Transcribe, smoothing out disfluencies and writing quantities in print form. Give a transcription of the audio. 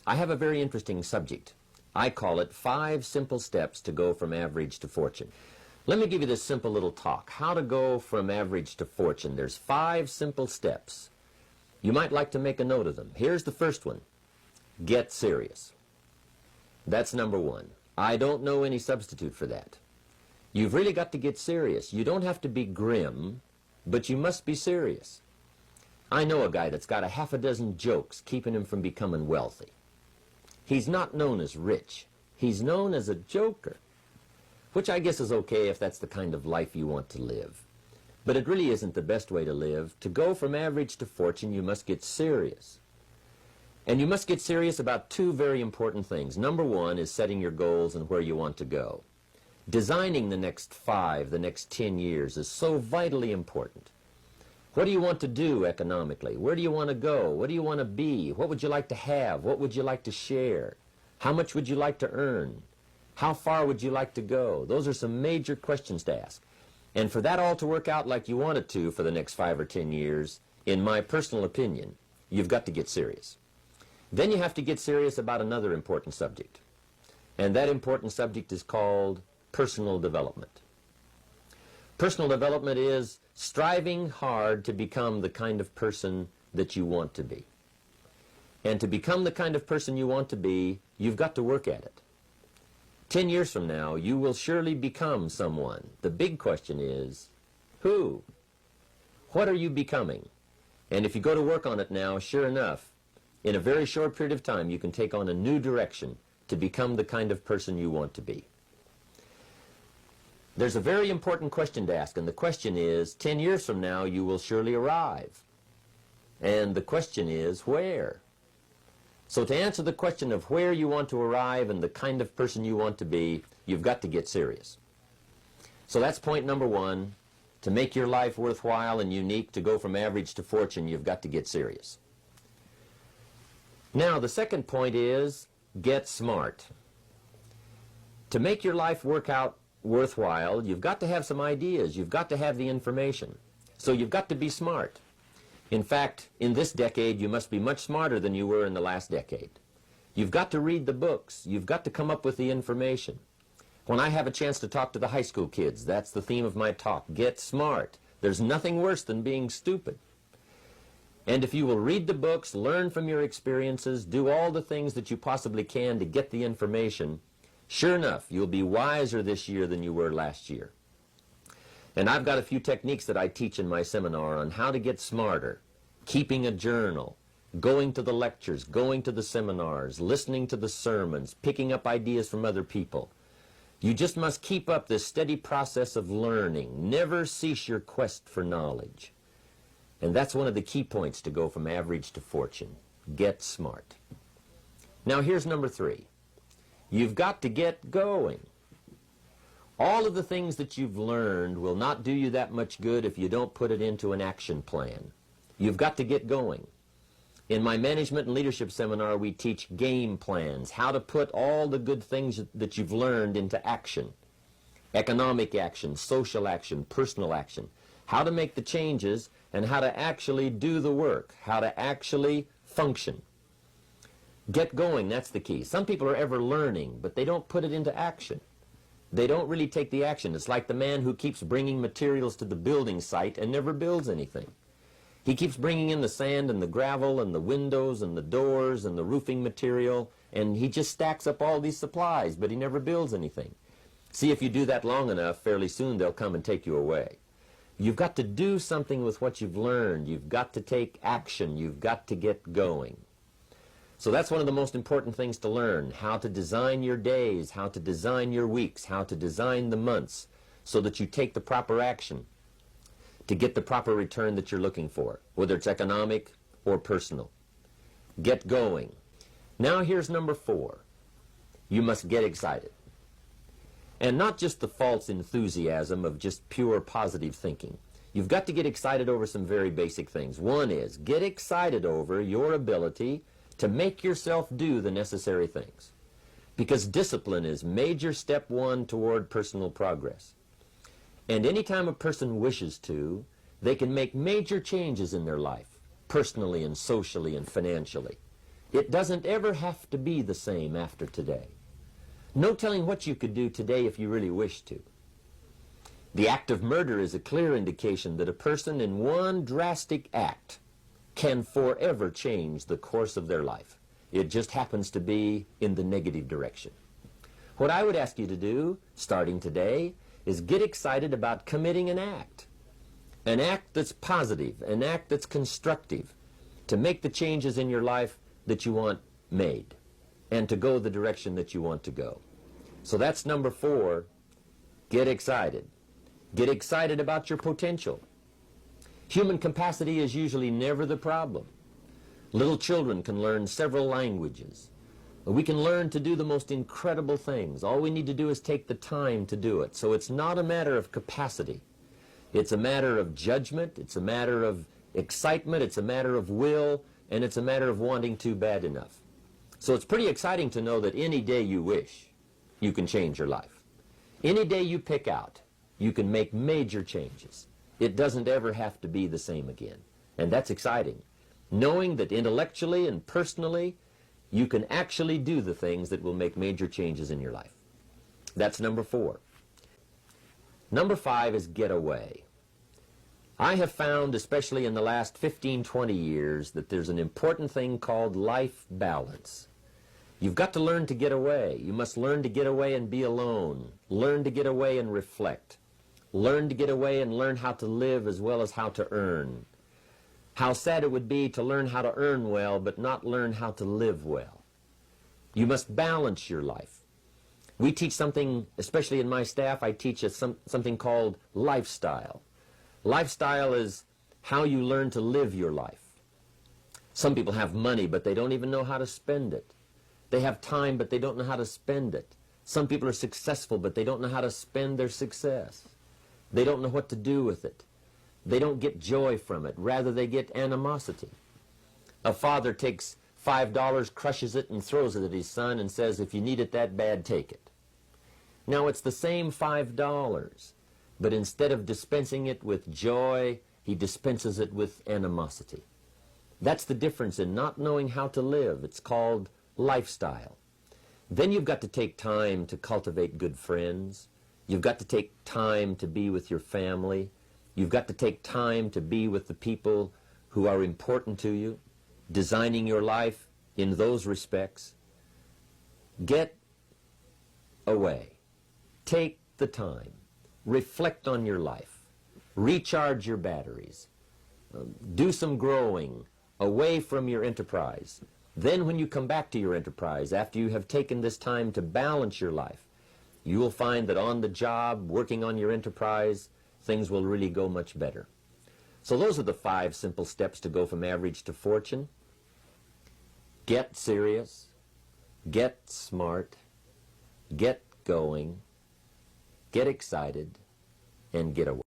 I have a very interesting subject. I call it 5 Simple Steps to Go from Average to Fortune. Let me give you this simple little talk. How to go from average to fortune. There's 5 simple steps. You might like to make a note of them. Here's the first one. Get serious. That's number 1. I don't know any substitute for that. You've really got to get serious. You don't have to be grim, but you must be serious. I know a guy that's got a half a dozen jokes keeping him from becoming wealthy. He's not known as rich. He's known as a joker, which I guess is okay if that's the kind of life you want to live. But it really isn't the best way to live. To go from average to fortune, you must get serious. And you must get serious about 2 very important things. Number 1 is setting your goals and where you want to go. Designing the next 5, the next 10 years is so vitally important. What do you want to do economically? Where do you want to go? What do you want to be? What would you like to have? What would you like to share? How much would you like to earn? How far would you like to go? Those are some major questions to ask. And for that all to work out like you want it to for the next 5 or 10 years, in my personal opinion, you've got to get serious. Then you have to get serious about another important subject. And that important subject is called personal development. Personal development is striving hard to become the kind of person that you want to be. And to become the kind of person you want to be, you've got to work at it. 10 years from now, you will surely become someone. The big question is, who? What are you becoming? And if you go to work on it now, sure enough, in a very short period of time, you can take on a new direction to become the kind of person you want to be. There's a very important question to ask, and the question is, 10 years from now, you will surely arrive. And the question is, where? So to answer the question of where you want to arrive and the kind of person you want to be, you've got to get serious. So that's point number 1. To make your life worthwhile and unique, to go from average to fortune, you've got to get serious. Now, the second point is, get smart. To make your life work out worthwhile, you've got to have some ideas. You've got to have the information. So you've got to be smart. In fact, in this decade, you must be much smarter than you were in the last decade. You've got to read the books. You've got to come up with the information. When I have a chance to talk to the high school kids, that's the theme of my talk. Get smart. There's nothing worse than being stupid. And if you will read the books, learn from your experiences, do all the things that you possibly can to get the information, sure enough, you'll be wiser this year than you were last year. And I've got a few techniques that I teach in my seminar on how to get smarter, keeping a journal, going to the lectures, going to the seminars, listening to the sermons, picking up ideas from other people. You just must keep up this steady process of learning. Never cease your quest for knowledge. And that's one of the key points to go from average to fortune. Get smart. Now here's number 3. You've got to get going. All of the things that you've learned will not do you that much good if you don't put it into an action plan. You've got to get going. In my management and leadership seminar, we teach game plans, how to put all the good things that you've learned into action. Economic action, social action, personal action. How to make the changes and how to actually do the work, how to actually function. Get going, that's the key. Some people are ever learning, but they don't put it into action. They don't really take the action. It's like the man who keeps bringing materials to the building site and never builds anything. He keeps bringing in the sand and the gravel and the windows and the doors and the roofing material, and he just stacks up all these supplies, but he never builds anything. See, if you do that long enough, fairly soon they'll come and take you away. You've got to do something with what you've learned. You've got to take action. You've got to get going. So that's one of the most important things to learn, how to design your days, how to design your weeks, how to design the months, so that you take the proper action to get the proper return that you're looking for, whether it's economic or personal. Get going. Now here's number 4. You must get excited. And not just the false enthusiasm of just pure positive thinking. You've got to get excited over some very basic things. One is, get excited over your ability to make yourself do the necessary things. Because discipline is major step 1 toward personal progress. And anytime a person wishes to, they can make major changes in their life, personally and socially and financially. It doesn't ever have to be the same after today. No telling what you could do today if you really wished to. The act of murder is a clear indication that a person in one drastic act can forever change the course of their life. It just happens to be in the negative direction. What I would ask you to do, starting today, is get excited about committing an act that's positive, an act that's constructive, to make the changes in your life that you want made, and to go the direction that you want to go. So that's number 4, get excited. Get excited about your potential. Human capacity is usually never the problem. Little children can learn several languages. We can learn to do the most incredible things. All we need to do is take the time to do it. So it's not a matter of capacity. It's a matter of judgment. It's a matter of excitement. It's a matter of will. And it's a matter of wanting to bad enough. So it's pretty exciting to know that any day you wish, you can change your life. Any day you pick out, you can make major changes. It doesn't ever have to be the same again. And that's exciting. Knowing that intellectually and personally, you can actually do the things that will make major changes in your life. That's number 4. Number 5 is get away. I have found, especially in the last 15, 20 years, that there's an important thing called life balance. You've got to learn to get away. You must learn to get away and be alone. Learn to get away and reflect. Learn to get away and learn how to live as well as how to earn. How sad it would be to learn how to earn well but not learn how to live well. You must balance your life. We teach something, especially in my staff, I teach something called lifestyle. Lifestyle is how you learn to live your life. Some people have money, but they don't even know how to spend it. They have time, but they don't know how to spend it. Some people are successful, but they don't know how to spend their success. They don't know what to do with it. They don't get joy from it. Rather, they get animosity. A father takes $5, crushes it, and throws it at his son and says, if you need it that bad, take it. Now, it's the same $5, but instead of dispensing it with joy, he dispenses it with animosity. That's the difference in not knowing how to live. It's called lifestyle. Then you've got to take time to cultivate good friends. You've got to take time to be with your family. You've got to take time to be with the people who are important to you, designing your life in those respects. Get away. Take the time. Reflect on your life. Recharge your batteries. Do some growing away from your enterprise. Then when you come back to your enterprise, after you have taken this time to balance your life, you will find that on the job, working on your enterprise, things will really go much better. So those are the 5 simple steps to go from average to fortune. Get serious, get smart, get going, get excited, and get away.